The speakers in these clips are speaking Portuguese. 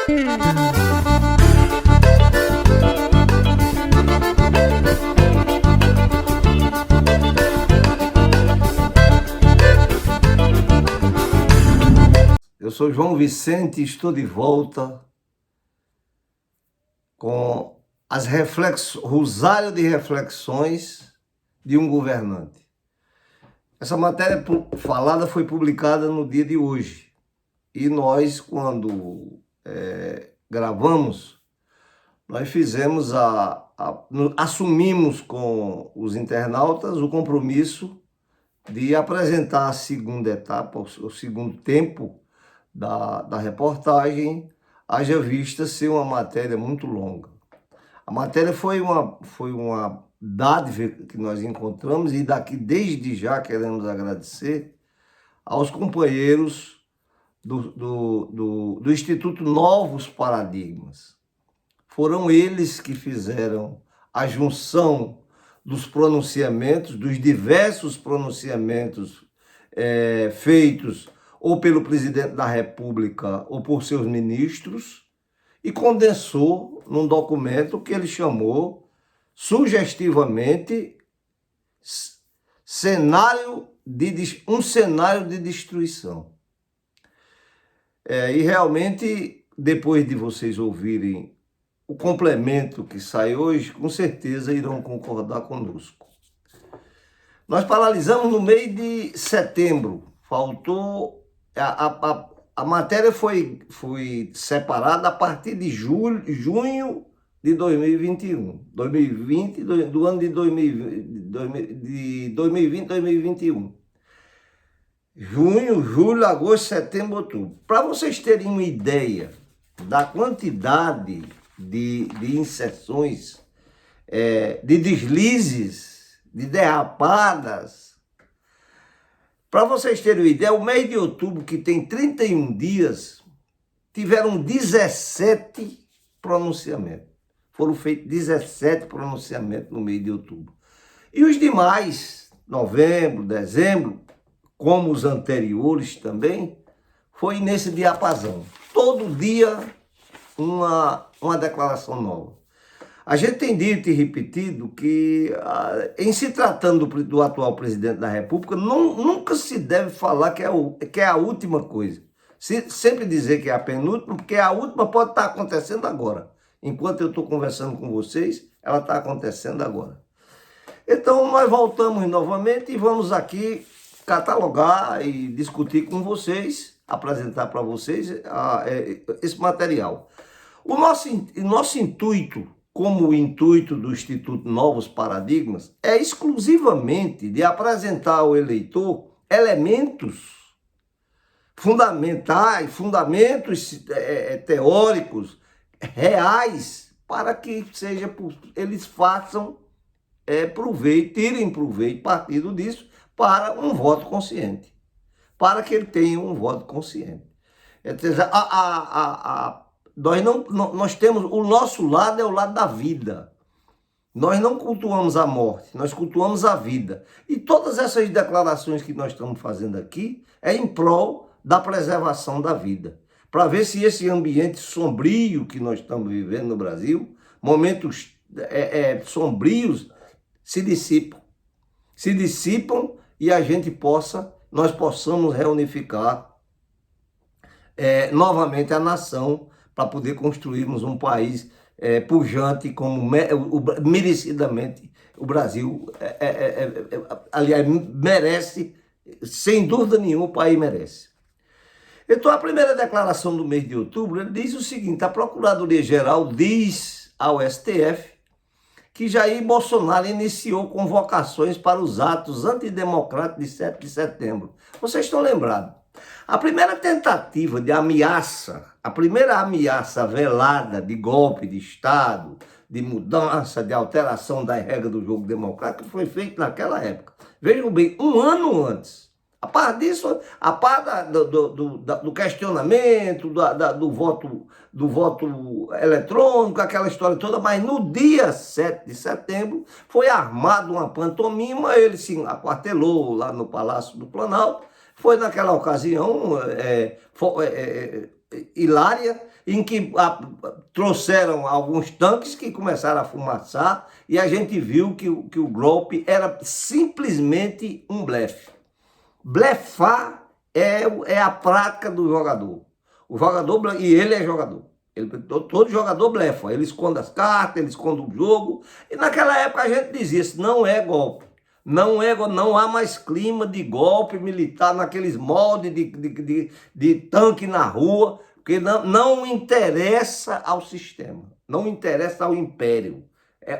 Eu sou João Vicente e estou de volta com rosário de reflexões de um governante. Essa matéria falada foi publicada no dia de hoje. E nós, quando gravamos, nós fizemos assumimos com os internautas o compromisso de apresentar a segunda etapa, o segundo tempo da reportagem, haja vista ser uma matéria muito longa. A matéria foi uma dádiva que nós encontramos e daqui desde já queremos agradecer aos companheiros do Instituto Novos Paradigmas. Foram eles que fizeram a junção dos pronunciamentos, dos diversos pronunciamentos feitos ou pelo presidente da República ou por seus ministros, e condensou num documento que ele chamou sugestivamente um cenário de destruição. E realmente, depois de vocês ouvirem o complemento que sai hoje, com certeza irão concordar conosco. Nós paralisamos no mês de setembro, faltou... A matéria foi separada a partir de junho de 2021, do ano de 2020, 2021. Junho, julho, agosto, setembro, outubro. Para vocês terem uma ideia da quantidade de inserções, de deslizes, de derrapadas, para vocês terem uma ideia, o mês de outubro, que tem 31 dias, tiveram 17 pronunciamentos. Foram feitos 17 pronunciamentos no mês de outubro. E os demais, novembro, dezembro, como os anteriores também, foi nesse diapasão. Todo dia uma declaração nova. A gente tem dito e repetido que, em se tratando do atual presidente da República, nunca se deve falar que é a última coisa. Sempre dizer que é a penúltima, porque a última pode estar acontecendo agora. Enquanto eu estou conversando com vocês, ela está acontecendo agora. Então, nós voltamos novamente e vamos aqui catalogar e discutir com vocês, apresentar para vocês esse material. O nosso intuito, como o intuito do Instituto Novos Paradigmas, é exclusivamente de apresentar ao eleitor elementos fundamentais, fundamentos teóricos, reais, para que eles façam proveito, tirem proveito, partido disso, para um voto consciente, para que ele tenha um voto consciente. Nós temos, o nosso lado é o lado da vida. Nós não cultuamos a morte, nós cultuamos a vida. E todas essas declarações que nós estamos fazendo aqui é em prol da preservação da vida. Para ver se esse ambiente sombrio que nós estamos vivendo no Brasil, momentos sombrios, se dissipam. Se dissipam e nós possamos reunificar novamente a nação, para poder construirmos um país pujante, como merecidamente o Brasil, aliás, merece, sem dúvida nenhuma, o país merece. Então, a primeira declaração do mês de outubro, ele diz o seguinte: a Procuradoria-Geral diz ao STF que Jair Bolsonaro iniciou convocações para os atos antidemocráticos de 7 de setembro. Vocês estão lembrados? A primeira tentativa de ameaça, a primeira ameaça velada de golpe de Estado, de mudança, de alteração das regras do jogo democrático, foi feita naquela época. Vejam bem, um ano antes. A par disso, a par do questionamento, do voto eletrônico, aquela história toda, mas no dia 7 de setembro foi armada uma pantomima, ele se aquartelou lá no Palácio do Planalto. Foi naquela ocasião hilária, em que trouxeram alguns tanques que começaram a fumaçar e a gente viu que o golpe era simplesmente um blefe. Blefar é a prática do jogador. O jogador, e ele é jogador. Todo jogador blefa, ele esconde as cartas, ele esconde o jogo. E naquela época a gente dizia, isso não é golpe. Não há mais clima de golpe militar naqueles moldes de tanque na rua, porque não interessa ao sistema, não interessa ao império.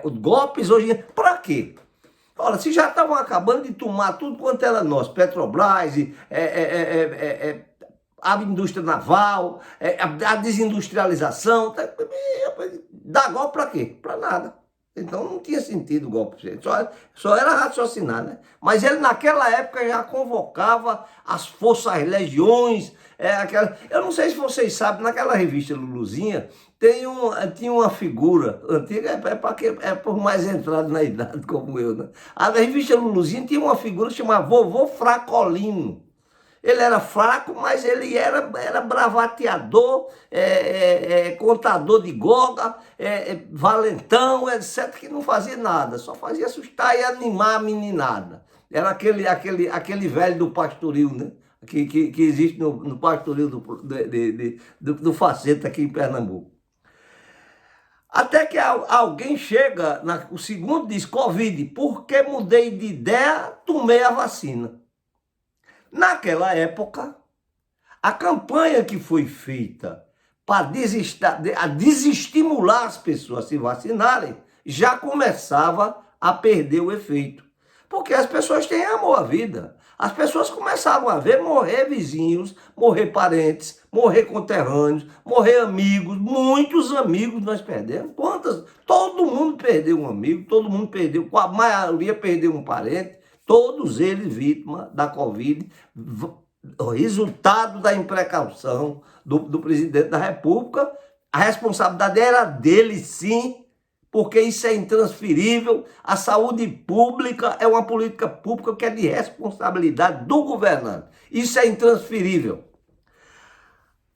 Os golpes hoje, para quê? Olha, se já estavam acabando de tomar tudo quanto era nosso, Petrobras, a indústria naval, a desindustrialização, dá golpe para quê? Para nada. Então não tinha sentido o golpe, só era raciocinar, né? Mas ele naquela época já convocava as forças, as legiões, eu não sei se vocês sabem, naquela revista Luluzinha, tinha uma figura antiga, por mais entrado na idade como eu, né? A revista Luluzinha tinha uma figura chamada Vovô Fracolino. Ele era fraco, mas ele era bravateador, contador de goga, valentão, etc., que não fazia nada, só fazia assustar e animar a meninada. Era aquele velho do pastoril, né? Que existe no pastoril do Faceta aqui em Pernambuco. Até que alguém chega, o segundo diz, Covid, porque mudei de ideia, tomei a vacina. Naquela época, a campanha que foi feita para desestimular as pessoas a se vacinarem já começava a perder o efeito. Porque as pessoas têm amor à vida. As pessoas começavam a ver morrer vizinhos, morrer parentes, morrer conterrâneos, morrer amigos. Muitos amigos nós perdemos. Todo mundo perdeu um amigo, todo mundo perdeu, a maioria perdeu um parente. Todos eles vítimas da Covid, o resultado da imprecaução do presidente da República. A responsabilidade era dele, sim, porque isso é intransferível. A saúde pública é uma política pública que é de responsabilidade do governante. Isso é intransferível.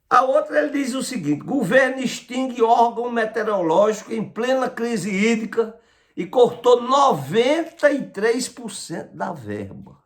A outra, ele diz o seguinte, governo extingue órgão meteorológico em plena crise hídrica e cortou 93% da verba.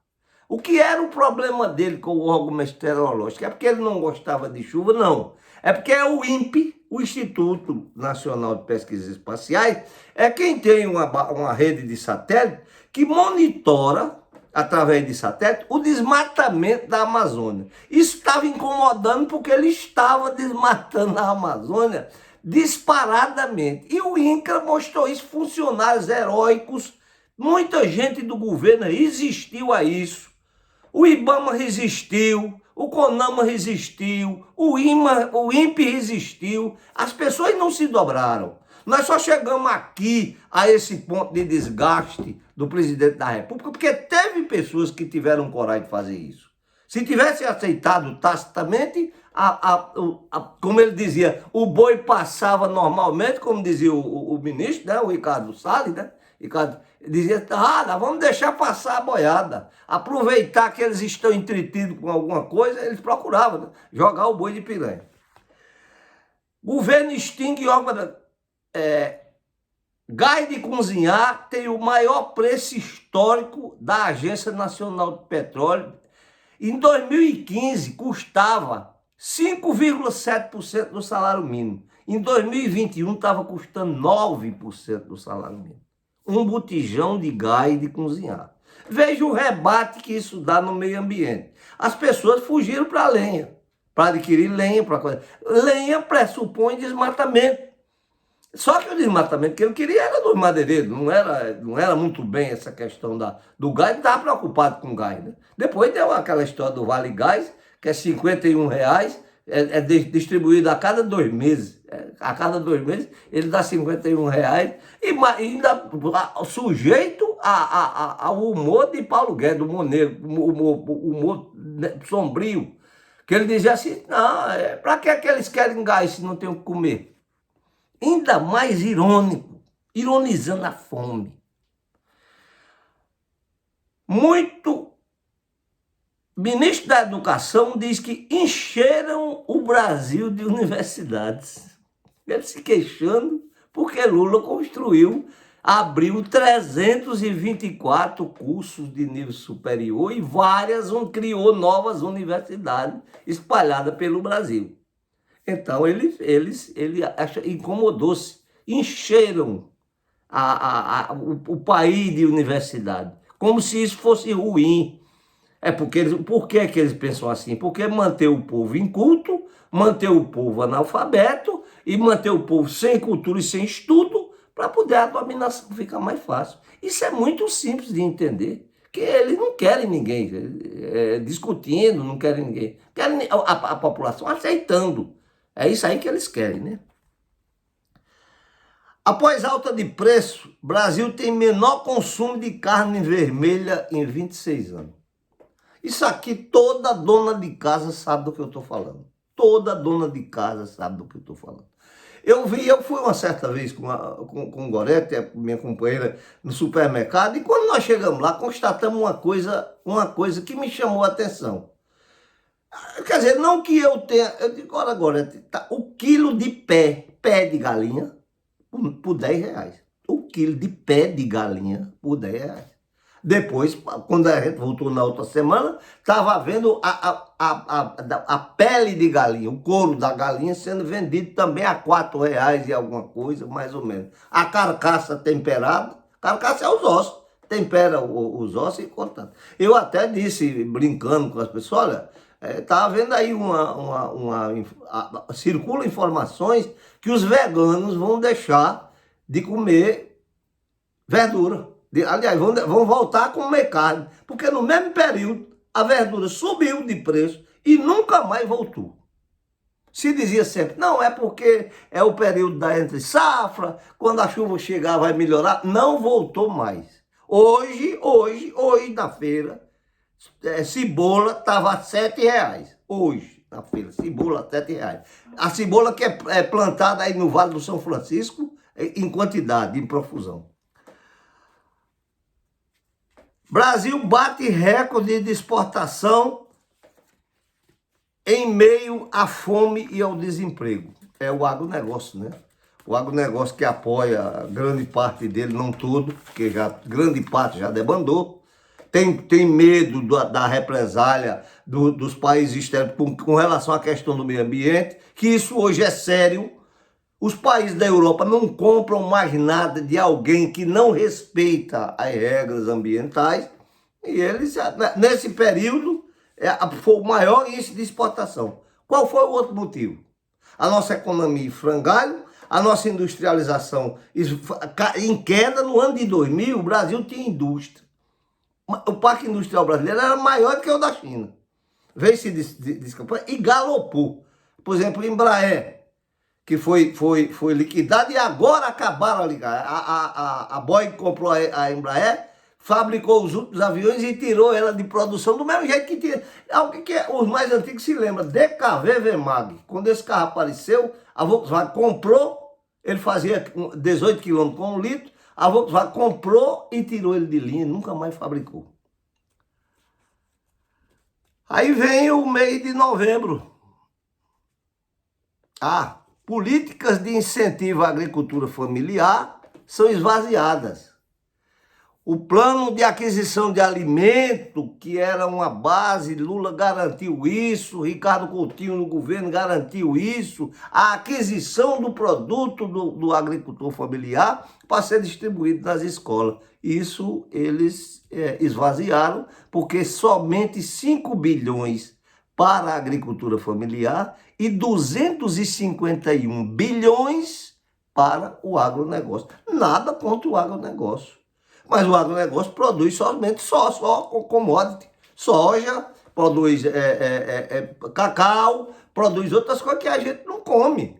O que era o problema dele com o órgão meteorológico? É porque ele não gostava de chuva? Não. É porque é o INPE, o Instituto Nacional de Pesquisas Espaciais, é quem tem uma rede de satélite que monitora, através de satélite, o desmatamento da Amazônia. Isso estava incomodando porque ele estava desmatando a Amazônia disparadamente. E o INCRA mostrou isso, funcionários heróicos, muita gente do governo resistiu a isso. O IBAMA resistiu, o CONAMA resistiu, o INPE resistiu, as pessoas não se dobraram. Nós só chegamos aqui a esse ponto de desgaste do presidente da República porque teve pessoas que tiveram coragem de fazer isso. Se tivesse aceitado tacitamente, como ele dizia, o boi passava normalmente, como dizia o ministro, né, o Ricardo Salles, né? Ricardo dizia, vamos deixar passar a boiada. Aproveitar que eles estão entretidos com alguma coisa, eles procuravam, né, jogar o boi de piranha. Governo extingue órgão... Gás de cozinhar tem o maior preço histórico da Agência Nacional de Petróleo. Em 2015, custava 5,7% do salário mínimo. Em 2021, estava custando 9% do salário mínimo. Um botijão de gás de cozinhar. Veja o rebate que isso dá no meio ambiente. As pessoas fugiram para a lenha, para adquirir lenha. Lenha pressupõe desmatamento. Só que o desmatamento que ele queria era dos madeireiros, não era muito bem essa questão do gás, ele estava preocupado com o gás, né? Depois deu aquela história do Vale Gás, que é R$51, distribuído a cada 2 meses. A cada 2 meses ele dá R$51 e ainda sujeito ao humor de Paulo Guedes, do humor sombrio, que ele dizia assim, não, para que eles querem gás se não tem o que comer? Ainda mais irônico, ironizando a fome. Muito O ministro da Educação diz que encheram o Brasil de universidades. Ele se queixando porque Lula abriu 324 cursos de nível superior e criou novas universidades espalhadas pelo Brasil. Então ele incomodou-se, encheram o país de universidade, como se isso fosse ruim. Por que eles pensam assim? Porque manter o povo inculto, manter o povo analfabeto e manter o povo sem cultura e sem estudo para poder a dominação ficar mais fácil. Isso é muito simples de entender, que eles não querem ninguém discutindo, não querem ninguém, querem a população aceitando. É isso aí que eles querem, né? Após alta de preço, Brasil tem menor consumo de carne vermelha em 26 anos. Isso aqui toda dona de casa sabe do que eu estou falando. Toda dona de casa sabe do que eu estou falando. Eu fui uma certa vez com o Gorete, minha companheira, no supermercado, e quando nós chegamos lá, constatamos uma coisa que me chamou a atenção. Quer dizer, não que eu tenha... Eu digo, olha, Gorete, tá, o quilo de pé de galinha, por 10 reais. O quilo de pé de galinha, por 10 reais. Depois, quando a gente voltou na outra semana, estava vendo a pele de galinha, o couro da galinha sendo vendido também a 4 reais e alguma coisa, mais ou menos. A carcaça temperada, carcaça é os ossos, tempera os ossos e corta. Eu até disse, brincando com as pessoas, olha, estava vendo aí circulam informações que os veganos vão deixar de comer verdura. Aliás, vão voltar a comer carne, porque no mesmo período a verdura subiu de preço e nunca mais voltou. Se dizia sempre, não, é porque é o período da entre safra, quando a chuva chegar vai melhorar, não voltou mais. Hoje na feira, cebola estava a 7 reais. Hoje, na feira, cebola a 7 reais. A cebola que é plantada aí no Vale do São Francisco, em quantidade, em profusão. Brasil bate recorde de exportação em meio à fome e ao desemprego. É o agronegócio, né? O agronegócio que apoia grande parte dele, não todo, porque grande parte já debandou. Tem medo da represália dos países externos com relação à questão do meio ambiente, que isso hoje é sério. Os países da Europa não compram mais nada de alguém que não respeita as regras ambientais. E eles, nesse período, foi o maior índice de exportação. Qual foi o outro motivo? A nossa economia em frangalho, a nossa industrialização em queda. No ano de 2000, o Brasil tinha indústria. O parque industrial brasileiro era maior do que o da China. Veio se descampando e galopou. Por exemplo, o Embraer, que foi liquidado e agora acabaram a ligar. A Boeing comprou a Embraer, fabricou os últimos aviões e tirou ela de produção do mesmo jeito que tinha. Os mais antigos se lembram, DKV Vemag. Quando esse carro apareceu, a Volkswagen comprou, ele fazia 18 km com 1 litro, a Volkswagen comprou e tirou ele de linha, nunca mais fabricou. Aí vem o mês de novembro. Políticas de incentivo à agricultura familiar são esvaziadas. O plano de aquisição de alimento, que era uma base, Lula garantiu isso, Ricardo Coutinho no governo garantiu isso, a aquisição do produto do agricultor familiar para ser distribuído nas escolas. Isso eles esvaziaram, porque somente 5 bilhões para a agricultura familiar e 251 bilhões para o agronegócio. Nada contra o agronegócio. Mas o agronegócio produz somente só commodity. Soja, produz cacau, produz outras coisas que a gente não come.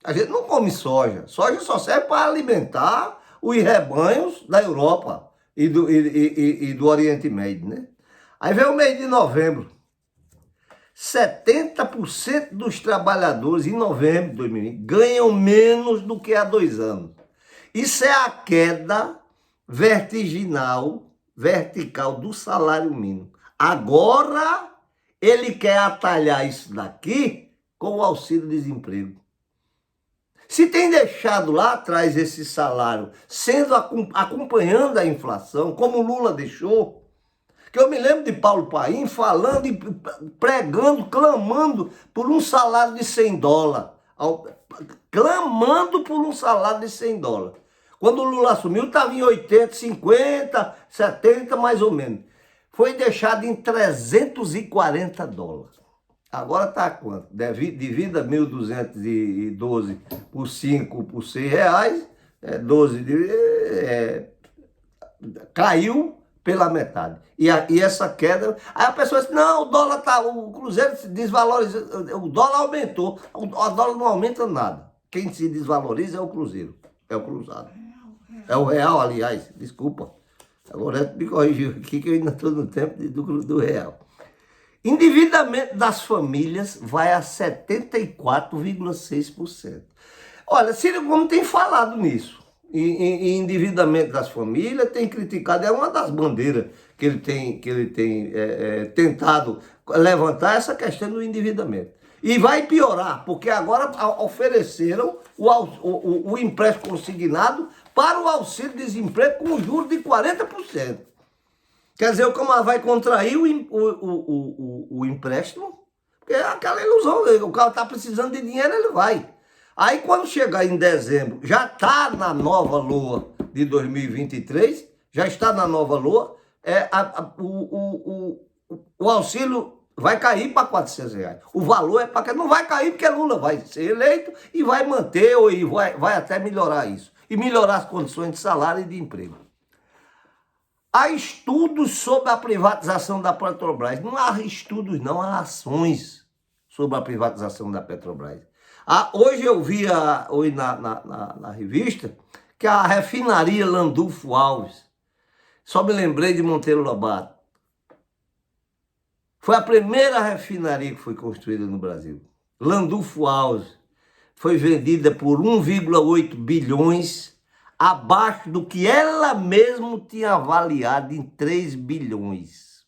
A gente não come soja. Soja só serve para alimentar os rebanhos da Europa e do Oriente Médio, né? Aí vem o mês de novembro. 70% dos trabalhadores em novembro de 2020 ganham menos do que há 2 anos. Isso é a queda vertical do salário mínimo. Agora ele quer atalhar isso daqui com o auxílio-desemprego. Se tem deixado lá atrás esse salário sendo acompanhando a inflação, como o Lula deixou, que eu me lembro de Paulo Paim falando e pregando, clamando por um salário de $100. Clamando por um salário de $100. Quando o Lula assumiu, estava em 80, 50, 70, mais ou menos. Foi deixado em $340. Agora está quanto? Divida 1.212 por 5 por R$6, 12, caiu pela metade. E essa queda, aí a pessoa diz, não, o dólar tá, o Cruzeiro se desvaloriza, o dólar aumentou, o dólar não aumenta nada. Quem se desvaloriza é o Cruzeiro, é o Cruzado. É o real, aliás, desculpa. Agora me corrigiu aqui que eu ainda estou no tempo do real. Endividamento das famílias vai a 74,6%. Olha, Ciro Gomes tem falado nisso. E endividamento das famílias, tem criticado, é uma das bandeiras que ele tem tentado levantar essa questão do endividamento. E vai piorar, porque agora ofereceram o empréstimo consignado para o auxílio-desemprego com juros de 40%. Quer dizer, o camarada vai contrair o empréstimo, porque é aquela ilusão, o cara está precisando de dinheiro, ele vai. Aí quando chegar em dezembro, já está na nova LOA de 2023, já está na nova LOA, o auxílio vai cair para R$400. O valor é para que não vai cair porque Lula vai ser eleito e vai manter ou vai até melhorar isso. E melhorar as condições de salário e de emprego. Há estudos sobre a privatização da Petrobras. Não há estudos, não, há ações sobre a privatização da Petrobras. Hoje eu vi na revista que a refinaria Landulfo Alves, só me lembrei de Monteiro Lobato, foi a primeira refinaria que foi construída no Brasil. Landulfo Alves foi vendida por 1,8 bilhões, abaixo do que ela mesma tinha avaliado em 3 bilhões.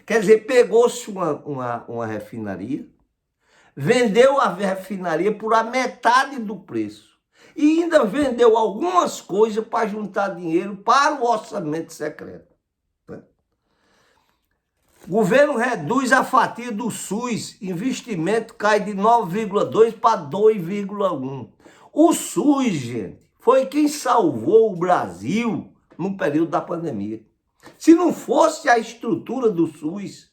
Quer dizer, pegou-se uma refinaria, vendeu a refinaria por a metade do preço e ainda vendeu algumas coisas para juntar dinheiro para o orçamento secreto. O governo reduz a fatia do SUS, investimento cai de 9,2 para 2,1. O SUS, gente, foi quem salvou o Brasil no período da pandemia. Se não fosse a estrutura do SUS,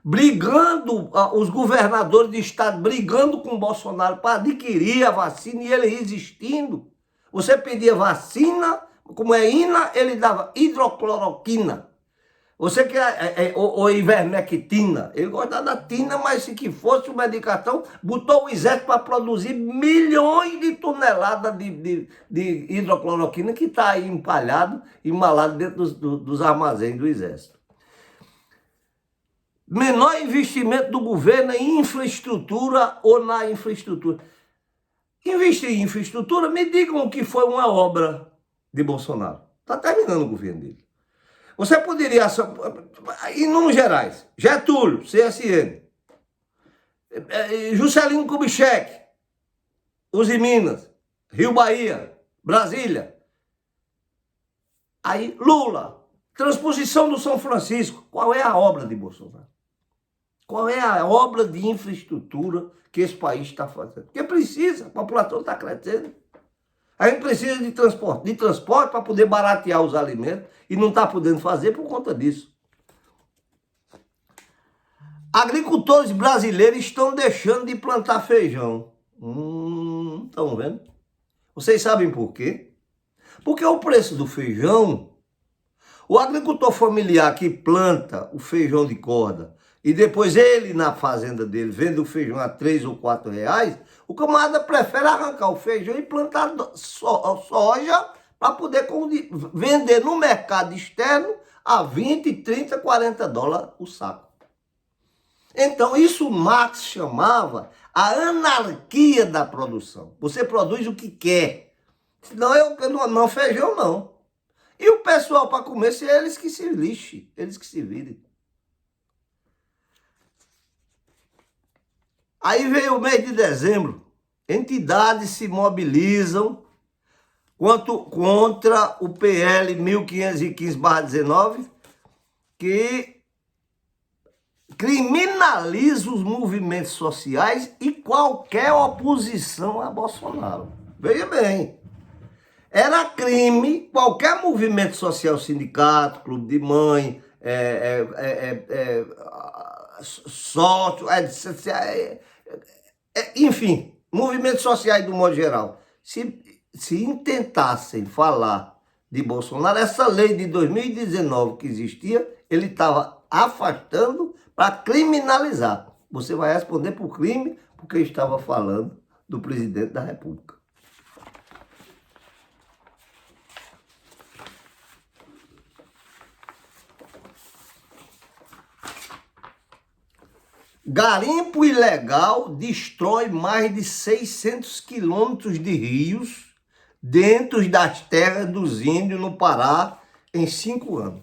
brigando, os governadores de estado brigando com o Bolsonaro para adquirir a vacina e ele resistindo, você pedia vacina, como é INA, ele dava hidrocloroquina. Você quer ou ivermectina, ele gosta da tina, mas se que fosse o medicatão, botou o exército para produzir milhões de toneladas de hidrocloroquina que está aí empalhado, embalado dentro dos armazéns do exército. Menor investimento do governo em infraestrutura ou na infraestrutura. Investir em infraestrutura, me digam o que foi uma obra de Bolsonaro. Está terminando o governo dele. Você poderia, em números gerais, Getúlio, CSN, Juscelino Kubitschek, Uzi Minas, Rio Bahia, Brasília. Aí Lula, transposição do São Francisco. Qual é a obra de Bolsonaro? Qual é a obra de infraestrutura que esse país está fazendo? Porque precisa, a população está crescendo. A gente precisa de transporte para poder baratear os alimentos e não está podendo fazer por conta disso. Agricultores brasileiros estão deixando de plantar feijão. Estão vendo? Vocês sabem por quê? Porque o preço do feijão, o agricultor familiar que planta o feijão de corda e depois ele na fazenda dele vende o feijão a 3 ou 4 reais, o camarada prefere arrancar o feijão e plantar soja para poder vender no mercado externo a 20, 30, 40 dólares o saco. Então isso Marx chamava a anarquia da produção. Você produz o que quer. Senão não feijão não. E o pessoal para comer, se eles que se lixem, eles que se virem. Aí veio o mês de dezembro, entidades se mobilizam contra o PL 1515/19, que criminaliza os movimentos sociais e qualquer oposição a Bolsonaro. Veja bem, era crime qualquer movimento social, sindicato, clube de mãe, sócio, enfim, movimentos sociais do modo geral. Se intentassem falar de Bolsonaro, essa lei de 2019 que existia, ele estava afastando para criminalizar. Você vai responder por crime porque estava falando do presidente da República. Garimpo ilegal destrói mais de 600 quilômetros de rios dentro das terras dos índios no Pará em 5 anos.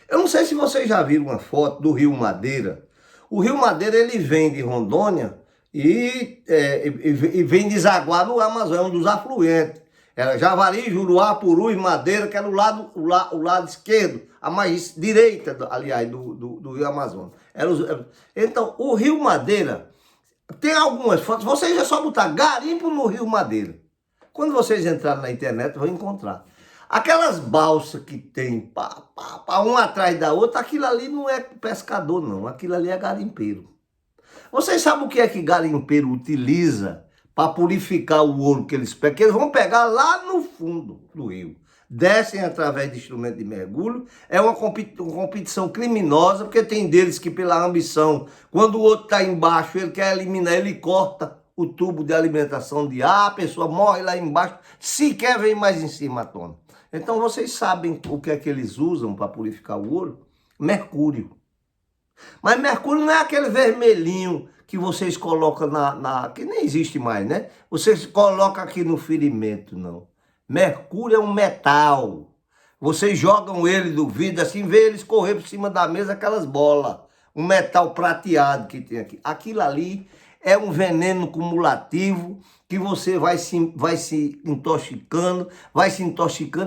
Eu não sei se vocês já viram uma foto do Rio Madeira. O Rio Madeira, ele vem de Rondônia e vem desaguar no Amazonas, um dos afluentes. Era Javari, Juruá, Purus, Madeira, que era o lado esquerdo, a mais direita, aliás, do Rio Amazonas. Então, o Rio Madeira, tem algumas fotos, vocês já só botar garimpo no Rio Madeira. Quando vocês entrarem na internet, vão encontrar. Aquelas balsas que tem uma atrás da outra, aquilo ali não é pescador, não. Aquilo ali é garimpeiro. Vocês sabem o que é que garimpeiro utiliza para purificar o ouro que eles pegam? Que eles vão pegar lá no fundo do rio. Descem através de instrumento de mergulho. É uma competição criminosa, porque tem deles que, pela ambição, quando o outro está embaixo, ele quer eliminar, ele corta o tubo de alimentação de ar, a pessoa morre lá embaixo, sequer vem mais em cima à tona. Então vocês sabem o que é que eles usam para purificar o ouro? Mercúrio. Mas mercúrio não é aquele vermelhinho que vocês colocam que nem existe mais, né? Vocês colocam aqui no ferimento, não. Mercúrio é um metal. Vocês jogam ele do vidro assim, vê eles correr por cima da mesa, aquelas bolas. Um metal prateado que tem aqui. Aquilo ali é um veneno cumulativo que você vai se intoxicando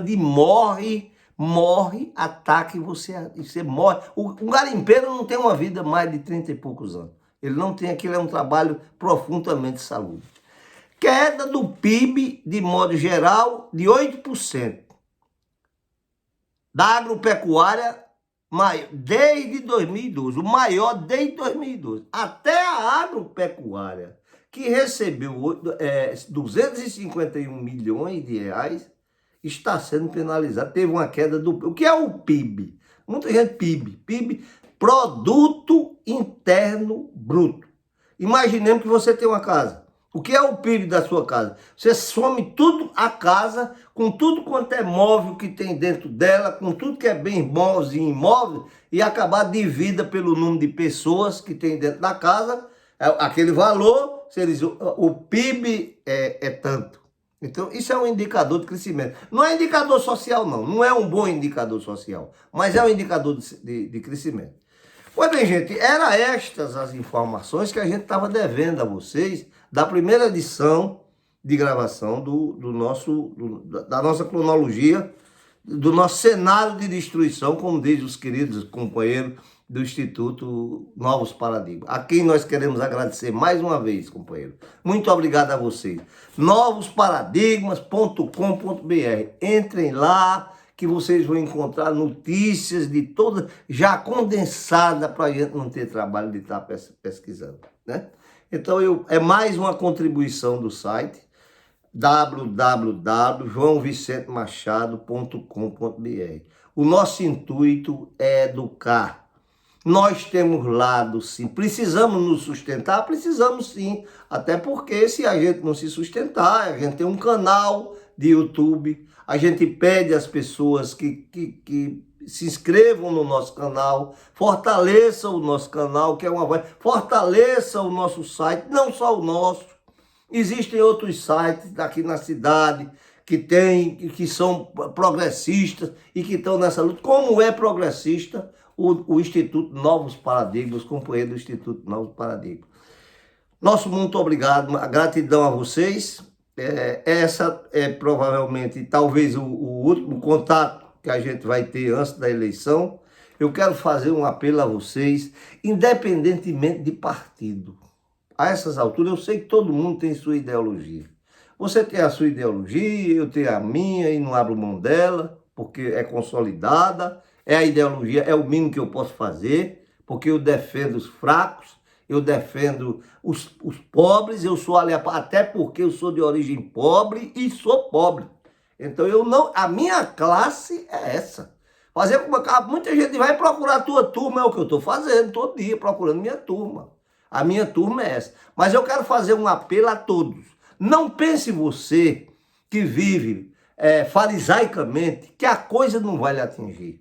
e morre, ataque, você morre. O garimpeiro não tem uma vida mais de 30 e poucos anos. Ele não tem aquilo, é um trabalho profundamente salubre. Queda do PIB, de modo geral, de 8%. Da agropecuária, desde 2012, o maior desde 2012. Até a agropecuária, que recebeu 251 milhões de reais, está sendo penalizada. Teve uma queda do... O que é o PIB? Muita gente PIB, Produto Interno Bruto. Imaginemos que você tem uma casa. O que é o PIB da sua casa? Você some tudo a casa, com tudo quanto é móvel que tem dentro dela, com tudo que é bem móveis e imóveis, e acabar dividida pelo número de pessoas que tem dentro da casa, aquele valor, o PIB é tanto. Então, isso é um indicador de crescimento. Não é indicador social, não. Não é um bom indicador social, mas é um indicador de crescimento. Pois bem, gente, eram estas as informações que a gente estava devendo a vocês da primeira edição de gravação da nossa cronologia, do nosso cenário de destruição, como dizem os queridos companheiros do Instituto Novos Paradigmas. A quem nós queremos agradecer mais uma vez, companheiro. Muito obrigado a vocês. Novosparadigmas.com.br. Entrem lá que vocês vão encontrar notícias de todas, já condensada, para a gente não ter trabalho de estar pesquisando, né? Então, é mais uma contribuição do site www.joaovicentemachado.com.br. O nosso intuito é educar. Nós temos lado, sim. Precisamos nos sustentar? Precisamos, sim. Até porque, se a gente não se sustentar, a gente tem um canal de YouTube, a gente pede às pessoas que se inscrevam no nosso canal, fortaleçam o nosso canal, que é uma voz, fortaleça o nosso site, não só o nosso. Existem outros sites aqui na cidade que são progressistas e que estão nessa luta. Como é progressista o Instituto Novos Paradigmas, companheiro do Instituto Novos Paradigmas. Nosso muito obrigado, a gratidão a vocês. Essa é provavelmente, talvez, o último contato que a gente vai ter antes da eleição. Eu quero fazer um apelo a vocês, independentemente de partido. A essas alturas, eu sei que todo mundo tem sua ideologia. Você tem a sua ideologia, eu tenho a minha e não abro mão dela, porque é consolidada, é a ideologia, é o mínimo que eu posso fazer, porque eu defendo os fracos, eu defendo os pobres, eu sou ali, até porque eu sou de origem pobre e sou pobre. Então eu não, a minha classe é essa. Fazer como muita gente vai procurar a tua turma, é o que eu estou fazendo todo dia, procurando minha turma. A minha turma é essa. Mas eu quero fazer um apelo a todos. Não pense você que vive farisaicamente que a coisa não vai lhe atingir.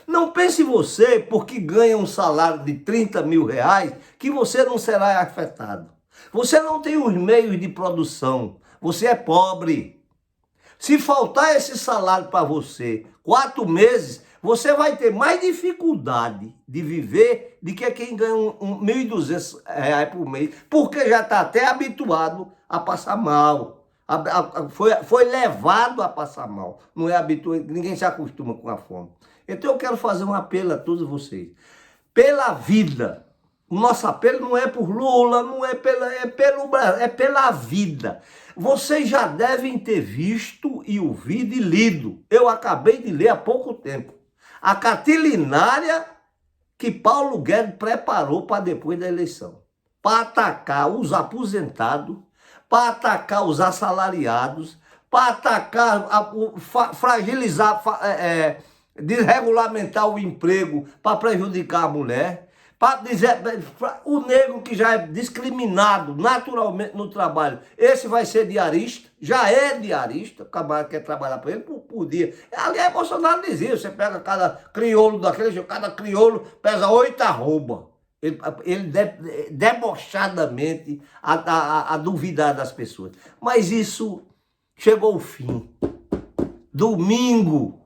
Não pense você, porque ganha um salário de 30 mil reais, que você não será afetado. Você não tem os meios de produção. Você é pobre. Se faltar esse salário para você 4 meses, você vai ter mais dificuldade de viver do que quem ganha um 1.200 reais por mês, porque já está até habituado a passar mal. Foi levado a passar mal. Não é habituado, ninguém se acostuma com a fome. Então eu quero fazer um apelo a todos vocês. Pela vida. O nosso apelo não é por Lula, não é pelo Brasil, é pela vida. Vocês já devem ter visto e ouvido e lido. Eu acabei de ler há pouco tempo. A catilinária que Paulo Guedes preparou para depois da eleição. Para atacar os aposentados, para atacar os assalariados, para atacar, fragilizar, desregulamentar o emprego para prejudicar a mulher. Para dizer, o negro que já é discriminado naturalmente no trabalho, esse vai ser diarista, já é diarista, o camarada quer trabalhar para ele por dia. Aliás, Bolsonaro dizia, você pega cada crioulo daquele, cada crioulo pesa 8 arroba. Ele debochadamente a duvidar das pessoas. Mas isso chegou ao fim. Domingo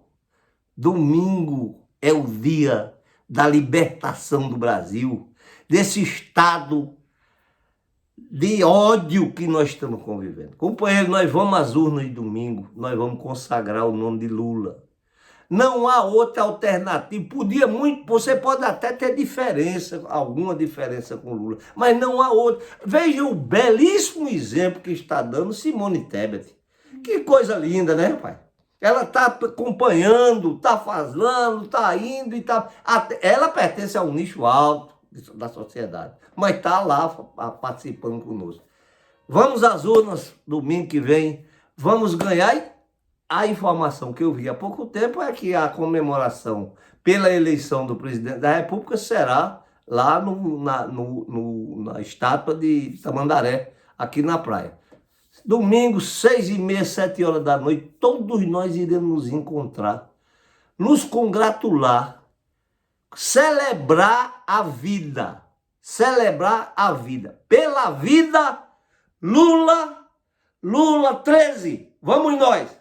é o dia da libertação do Brasil, desse estado de ódio que nós estamos convivendo. Companheiro, nós vamos às urnas de domingo, nós vamos consagrar o nome de Lula. Não há outra alternativa. Você pode até ter alguma diferença com Lula, mas não há outra. Veja o belíssimo exemplo que está dando Simone Tebet. Que coisa linda, né, pai? Ela está acompanhando, está fazendo, está indo e está... Ela pertence ao nicho alto da sociedade, mas está lá participando conosco. Vamos às urnas domingo que vem, vamos ganhar. E a informação que eu vi há pouco tempo é que a comemoração pela eleição do presidente da República será lá na estátua de Tamandaré, aqui na praia. Domingo, 6h30, 7 horas da noite, todos nós iremos nos encontrar, nos congratular, celebrar a vida. Celebrar a vida. Pela vida, Lula 13. Vamos nós!